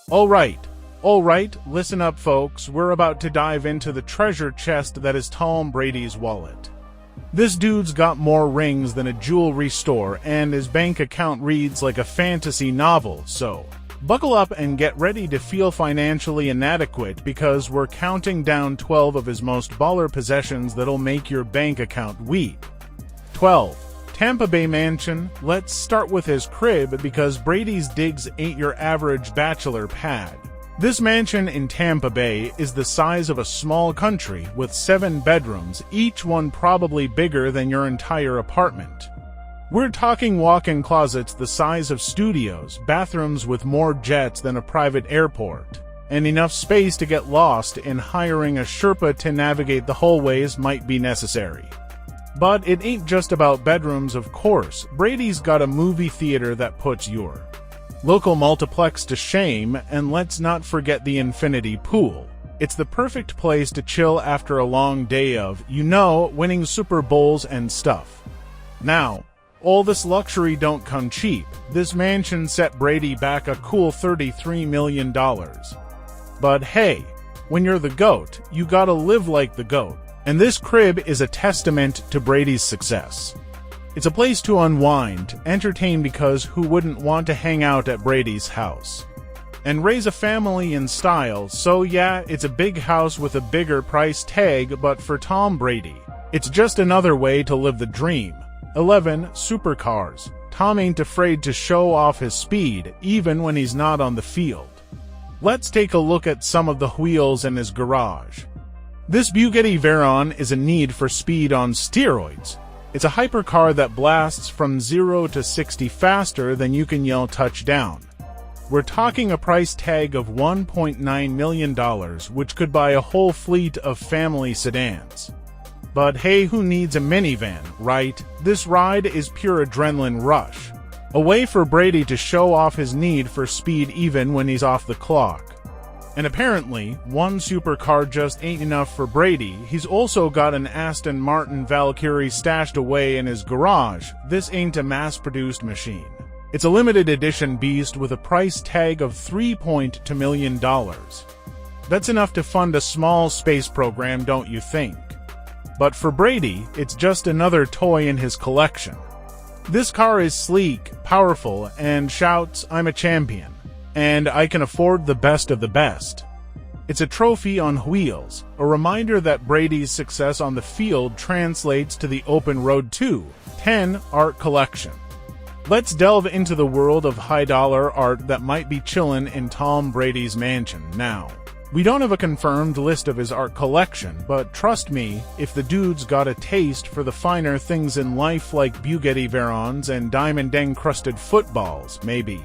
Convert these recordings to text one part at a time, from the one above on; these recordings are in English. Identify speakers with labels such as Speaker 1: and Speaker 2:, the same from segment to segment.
Speaker 1: Alright, listen up folks, we're about to dive into the treasure chest that is Tom Brady's wallet. This dude's got more rings than a jewelry store, and his bank account reads like a fantasy novel, so buckle up and get ready to feel financially inadequate because we're counting down 12 of his most baller possessions that'll make your bank account weep. 12. Tampa Bay Mansion. Let's start with his crib because Brady's digs ain't your average bachelor pad. This mansion in Tampa Bay is the size of a small country with 7 bedrooms, each one probably bigger than your entire apartment. We're talking walk-in closets the size of studios, bathrooms with more jets than a private airport, and enough space to get lost in. Hiring a Sherpa to navigate the hallways might be necessary. But it ain't just about bedrooms, of course. Brady's got a movie theater that puts your local multiplex to shame, and let's not forget the infinity pool. It's the perfect place to chill after a long day of, winning Super Bowls and stuff. Now, all this luxury don't come cheap. This mansion set Brady back a cool $33 million. But hey, when you're the GOAT, you gotta live like the GOAT. And this crib is a testament to Brady's success. It's a place to unwind, entertain, because who wouldn't want to hang out at Brady's house? And raise a family in style. So yeah, it's a big house with a bigger price tag, but for Tom Brady, it's just another way to live the dream. 11. Supercars. Tom ain't afraid to show off his speed, even when he's not on the field. Let's take a look at some of the wheels in his garage. This Bugatti Veyron is a need for speed on steroids. It's a hypercar that blasts from 0 to 60 faster than you can yell touchdown. We're talking a price tag of $1.9 million, which could buy a whole fleet of family sedans. But hey, who needs a minivan, right? This ride is pure adrenaline rush. A way for Brady to show off his need for speed even when he's off the clock. And apparently, one supercar just ain't enough for Brady. He's also got an Aston Martin Valkyrie stashed away in his garage. This ain't a mass-produced machine. It's a limited edition beast with a price tag of $3.2 million. That's enough to fund a small space program, don't you think? But for Brady, it's just another toy in his collection. This car is sleek, powerful, and shouts, "I'm a champion, and I can afford the best of the best." It's a trophy on wheels, a reminder that Brady's success on the field translates to the open road too. 10. Art collection. Let's delve into the world of high-dollar art that might be chillin' in Tom Brady's mansion now. We don't have a confirmed list of his art collection, but trust me, if the dude's got a taste for the finer things in life like Bugatti Veyrons and diamond-encrusted footballs, maybe,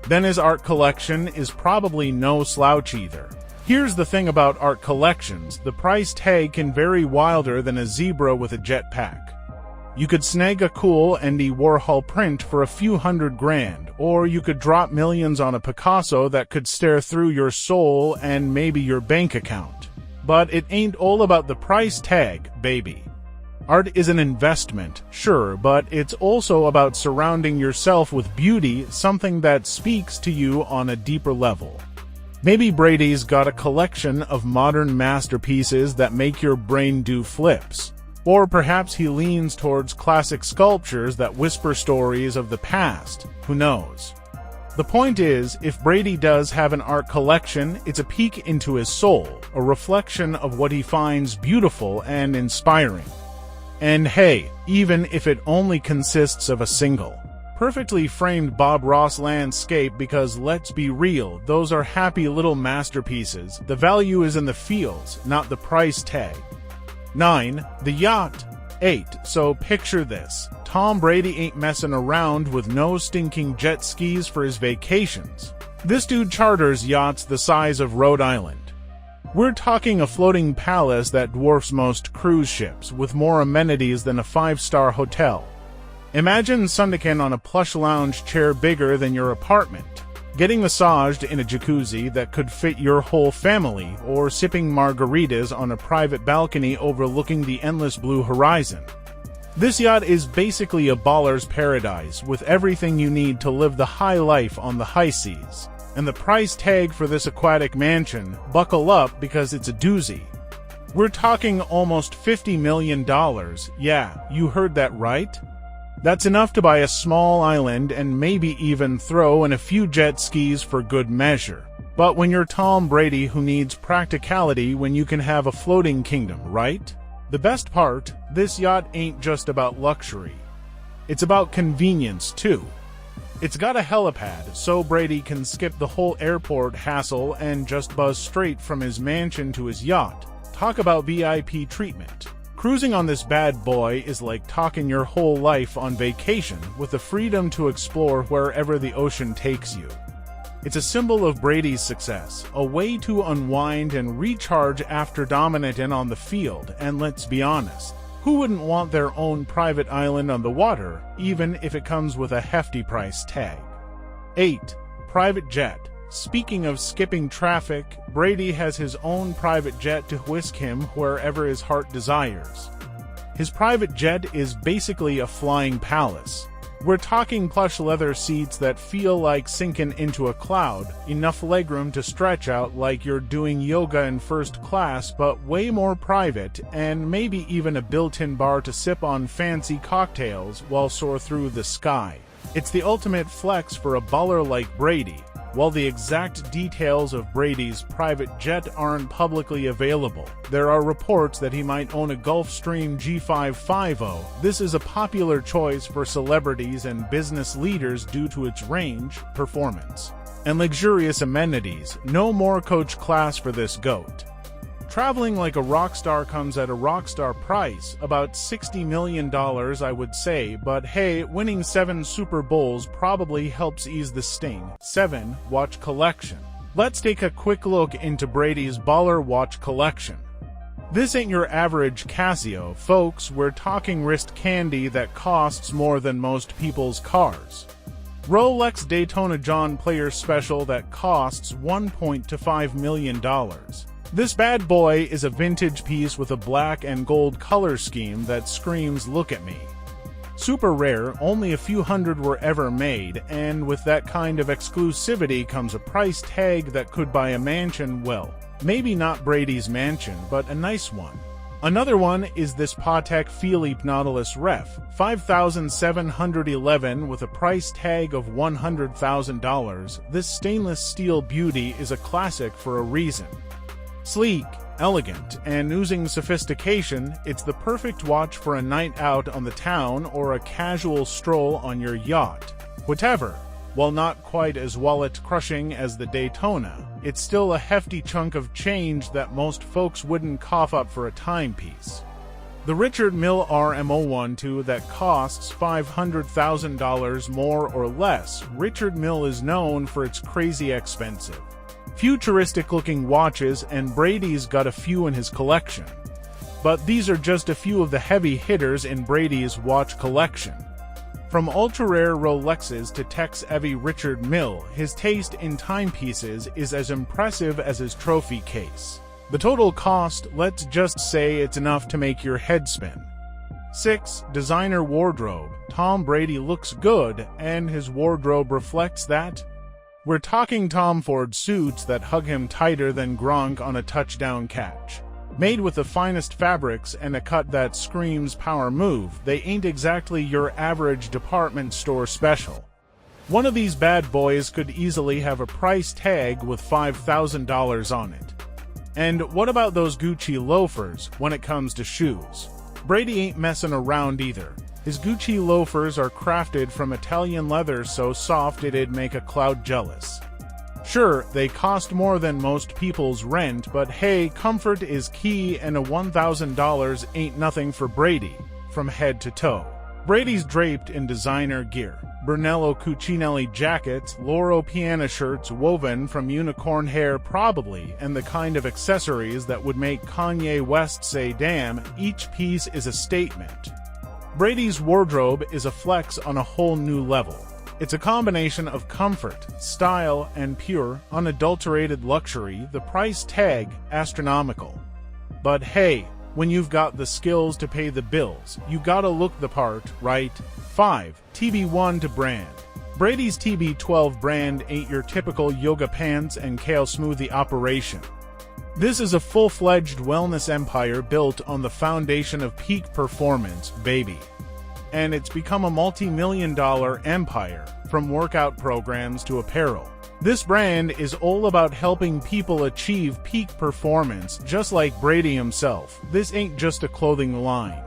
Speaker 1: then his art collection is probably no slouch either. Here's the thing about art collections, the price tag can vary wilder than a zebra with a jetpack. You could snag a cool Andy Warhol print for a few $100,000, or you could drop millions on a Picasso that could stare through your soul and maybe your bank account. But it ain't all about the price tag, baby. Art is an investment, sure, but it's also about surrounding yourself with beauty, something that speaks to you on a deeper level. Maybe Brady's got a collection of modern masterpieces that make your brain do flips. Or perhaps he leans towards classic sculptures that whisper stories of the past. Who knows? The point is, if Brady does have an art collection, it's a peek into his soul, a reflection of what he finds beautiful and inspiring. And hey, even if it only consists of a single perfectly framed Bob Ross landscape, because let's be real, those are happy little masterpieces. The value is in the feels, not the price tag. 9. The yacht. 8. So picture this. Tom Brady ain't messing around with no stinking jet skis for his vacations. This dude charters yachts the size of Rhode Island. We're talking a floating palace that dwarfs most cruise ships, with more amenities than a 5-star hotel. Imagine sunken on a plush lounge chair bigger than your apartment, getting massaged in a jacuzzi that could fit your whole family, or sipping margaritas on a private balcony overlooking the endless blue horizon. This yacht is basically a baller's paradise, with everything you need to live the high life on the high seas. And the price tag for this aquatic mansion, buckle up because it's a doozy. We're talking almost $50 million. Yeah, you heard that right? That's enough to buy a small island and maybe even throw in a few jet skis for good measure. But when you're Tom Brady, who needs practicality when you can have a floating kingdom, right? The best part, this yacht ain't just about luxury. It's about convenience, too. It's got a helipad, so Brady can skip the whole airport hassle and just buzz straight from his mansion to his yacht. Talk about VIP treatment. Cruising on this bad boy is like talking your whole life on vacation with the freedom to explore wherever the ocean takes you. It's a symbol of Brady's success, a way to unwind and recharge after dominating on the field, and let's be honest, who wouldn't want their own private island on the water, even if it comes with a hefty price tag? 8. Private jet. Speaking of skipping traffic, Brady has his own private jet to whisk him wherever his heart desires. His private jet is basically a flying palace. We're talking plush leather seats that feel like sinking into a cloud, enough legroom to stretch out like you're doing yoga in first class, but way more private, and maybe even a built-in bar to sip on fancy cocktails while soar through the sky. It's the ultimate flex for a baller like Brady. While the exact details of Brady's private jet aren't publicly available, there are reports that he might own a Gulfstream G550. This is a popular choice for celebrities and business leaders due to its range, performance, and luxurious amenities. No more coach class for this goat. Traveling like a rock star comes at a rock star price, about $60 million I would say, but hey, winning 7 Super Bowls probably helps ease the sting. 7. Watch collection. Let's take a quick look into Brady's baller watch collection. This ain't your average Casio, folks, we're talking wrist candy that costs more than most people's cars. Rolex Daytona John Player Special that costs $1.25 million. This bad boy is a vintage piece with a black and gold color scheme that screams, "Look at me." Super rare, only a few hundred were ever made, and with that kind of exclusivity comes a price tag that could buy a mansion. Well, maybe not Brady's mansion, but a nice one. Another one is this Patek Philippe Nautilus Ref, 5,711 with a price tag of $100,000. This stainless steel beauty is a classic for a reason. Sleek, elegant, and oozing sophistication, it's the perfect watch for a night out on the town or a casual stroll on your yacht. Whatever. While not quite as wallet-crushing as the Daytona, it's still a hefty chunk of change that most folks wouldn't cough up for a timepiece. The Richard Mille RM012 that costs $500,000 more or less. Richard Mille is known for its crazy expensive, futuristic-looking watches, and Brady's got a few in his collection. But these are just a few of the heavy hitters in Brady's watch collection. From ultra-rare Rolexes to tech-savvy Richard Mille, his taste in timepieces is as impressive as his trophy case. The total cost, let's just say it's enough to make your head spin. 6. Designer wardrobe. Tom Brady looks good, and his wardrobe reflects that. We're talking Tom Ford suits that hug him tighter than Gronk on a touchdown catch. Made with the finest fabrics and a cut that screams power move, they ain't exactly your average department store special. One of these bad boys could easily have a price tag with $5,000 on it. And what about those Gucci loafers when it comes to shoes? Brady ain't messing around either. His Gucci loafers are crafted from Italian leather so soft it'd make a cloud jealous. Sure, they cost more than most people's rent, but hey, comfort is key, and a $1,000 ain't nothing for Brady, from head to toe. Brady's draped in designer gear. Brunello Cucinelli jackets, Loro Piana shirts woven from unicorn hair probably, and the kind of accessories that would make Kanye West say damn. Each piece is a statement. Brady's wardrobe is a flex on a whole new level. It's a combination of comfort, style, and pure, unadulterated luxury. The price tag, astronomical. But hey, when you've got the skills to pay the bills, you gotta look the part, right? 5. TB1 to brand. Brady's TB12 brand ain't your typical yoga pants and kale smoothie operation. This is a full-fledged wellness empire built on the foundation of peak performance, baby. And it's become a multi-million-dollar empire, from workout programs to apparel. This brand is all about helping people achieve peak performance, just like Brady himself. This ain't just a clothing line.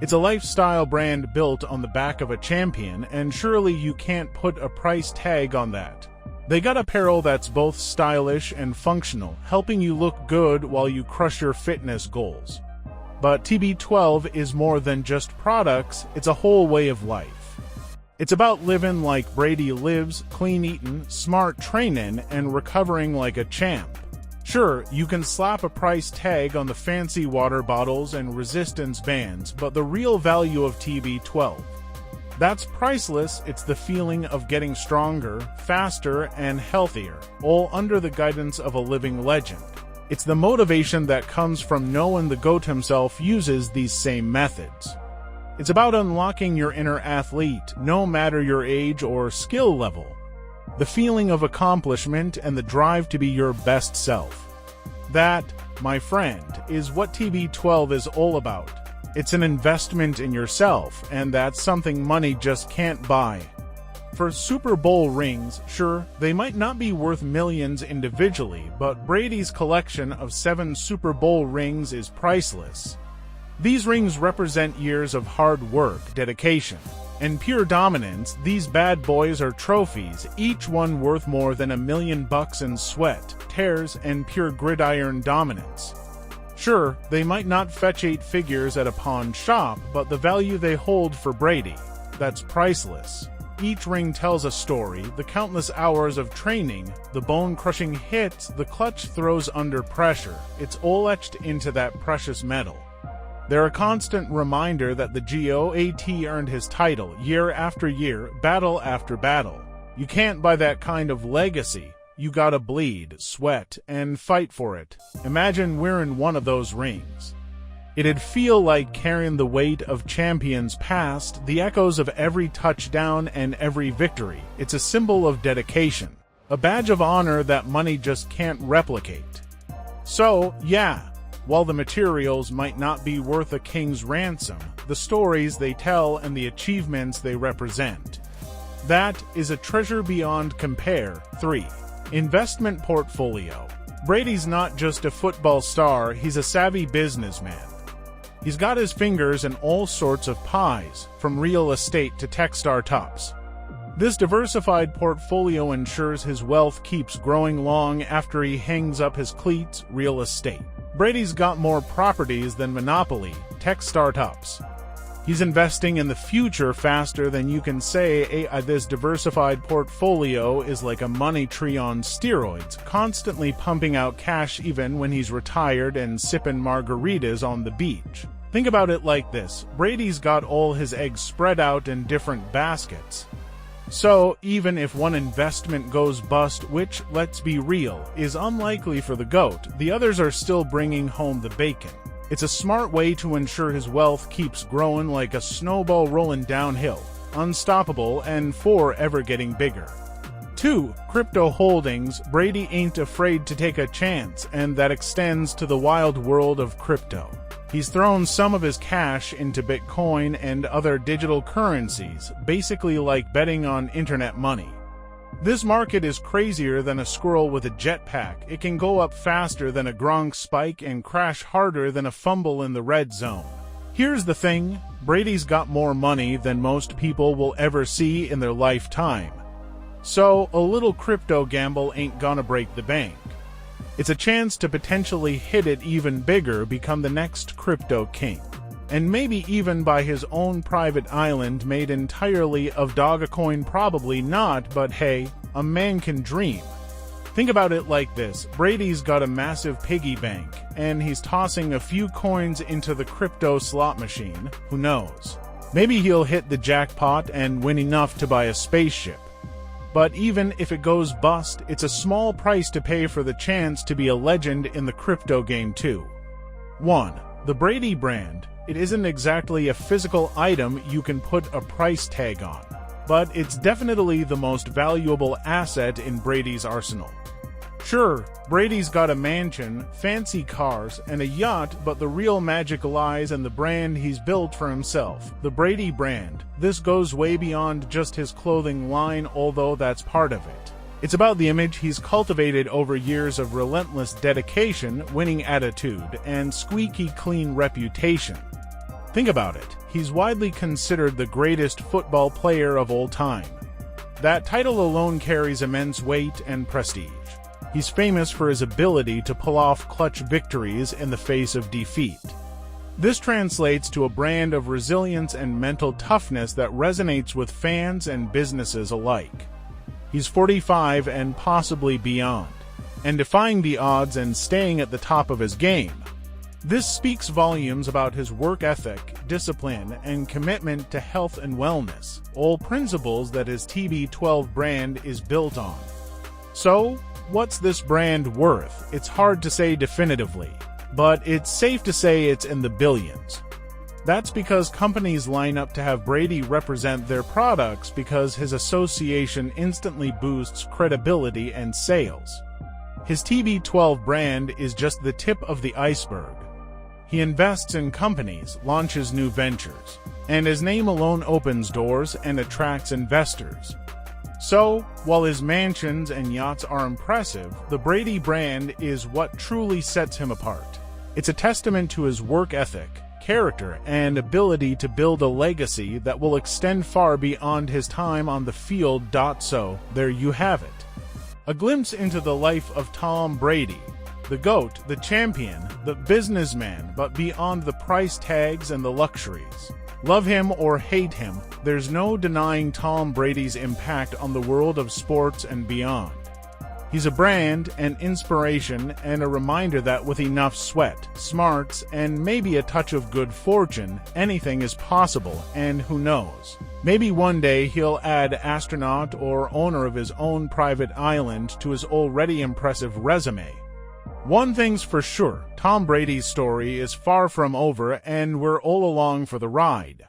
Speaker 1: It's a lifestyle brand built on the back of a champion, and surely you can't put a price tag on that. They got apparel that's both stylish and functional, helping you look good while you crush your fitness goals. But TB12 is more than just products, it's a whole way of life. It's about living like Brady lives, clean eating, smart training, and recovering like a champ. Sure, you can slap a price tag on the fancy water bottles and resistance bands, but the real value of TB12, that's priceless. It's the feeling of getting stronger, faster, and healthier, all under the guidance of a living legend. It's the motivation that comes from knowing the GOAT himself uses these same methods. It's about unlocking your inner athlete, no matter your age or skill level. The feeling of accomplishment and the drive to be your best self. That, my friend, is what TB12 is all about. It's an investment in yourself, and that's something money just can't buy. For Super Bowl rings, sure, they might not be worth millions individually, but Brady's collection of 7 Super Bowl rings is priceless. These rings represent years of hard work, dedication, and pure dominance. These bad boys are trophies, each one worth more than $1 million in sweat, tears, and pure gridiron dominance. Sure, they might not fetch 8 figures at a pawn shop, but the value they hold for Brady, that's priceless. Each ring tells a story, the countless hours of training, the bone-crushing hits, the clutch throws under pressure, it's all etched into that precious metal. They're a constant reminder that the GOAT earned his title year after year, battle after battle. You can't buy that kind of legacy. You gotta bleed, sweat, and fight for it. Imagine wearing one of those rings. It'd feel like carrying the weight of champions past, the echoes of every touchdown and every victory. It's a symbol of dedication, a badge of honor that money just can't replicate. So, yeah, while the materials might not be worth a king's ransom, the stories they tell and the achievements they represent, that is a treasure beyond compare. 3. Investment portfolio. Brady's not just a football star, he's a savvy businessman. He's got his fingers in all sorts of pies, from real estate to tech startups. This diversified portfolio ensures his wealth keeps growing long after he hangs up his cleats. Real estate. Brady's got more properties than Monopoly, tech startups. He's investing in the future faster than you can say. This diversified portfolio is like a money tree on steroids, constantly pumping out cash even when he's retired and sipping margaritas on the beach. Think about it like this: Brady's got all his eggs spread out in different baskets. So, even if one investment goes bust, which, let's be real, is unlikely for the GOAT, the others are still bringing home the bacon. It's a smart way to ensure his wealth keeps growing like a snowball rolling downhill, unstoppable and forever getting bigger. 2. Crypto holdings. Brady ain't afraid to take a chance, and that extends to the wild world of crypto. He's thrown some of his cash into Bitcoin and other digital currencies, basically like betting on internet money. This market is crazier than a squirrel with a jetpack. It can go up faster than a Gronk spike and crash harder than a fumble in the red zone. Here's the thing: Brady's got more money than most people will ever see in their lifetime. So, a little crypto gamble ain't gonna break the bank. It's a chance to potentially hit it even bigger, become the next crypto king. And maybe even buy his own private island made entirely of Dogecoin. Probably not, but hey, a man can dream. Think about it like this: Brady's got a massive piggy bank, and he's tossing a few coins into the crypto slot machine. Who knows? Maybe he'll hit the jackpot and win enough to buy a spaceship. But even if it goes bust, it's a small price to pay for the chance to be a legend in the crypto game too. 1. The Brady brand. It isn't exactly a physical item you can put a price tag on. but it's definitely the most valuable asset in Brady's arsenal. Sure, Brady's got a mansion, fancy cars, and a yacht, but the real magic lies in the brand he's built for himself, the Brady brand. This goes way beyond just his clothing line, although that's part of it. It's about the image he's cultivated over years of relentless dedication, winning attitude, and squeaky clean reputation. Think about it, he's widely considered the greatest football player of all time. That title alone carries immense weight and prestige. He's famous for his ability to pull off clutch victories in the face of defeat. This translates to a brand of resilience and mental toughness that resonates with fans and businesses alike. He's 45 and possibly beyond, and defying the odds and staying at the top of his game. This speaks volumes about his work ethic, discipline, and commitment to health and wellness, all principles that his TB12 brand is built on. So, what's this brand worth? It's hard to say definitively, but it's safe to say it's in the billions. That's because companies line up to have Brady represent their products because his association instantly boosts credibility and sales. His TB12 brand is just the tip of the iceberg. He invests in companies, launches new ventures, and his name alone opens doors and attracts investors. So, while his mansions and yachts are impressive, the Brady brand is what truly sets him apart. It's a testament to his work ethic, character, and ability to build a legacy that will extend far beyond his time on the field. So, there you have it. A glimpse into the life of Tom Brady, the GOAT, the champion, the businessman, but beyond the price tags and the luxuries. Love him or hate him, there's no denying Tom Brady's impact on the world of sports and beyond. He's a brand, an inspiration, and a reminder that with enough sweat, smarts, and maybe a touch of good fortune, anything is possible, and who knows? Maybe one day he'll add astronaut or owner of his own private island to his already impressive resume. One thing's for sure, Tom Brady's story is far from over, and we're all along for the ride.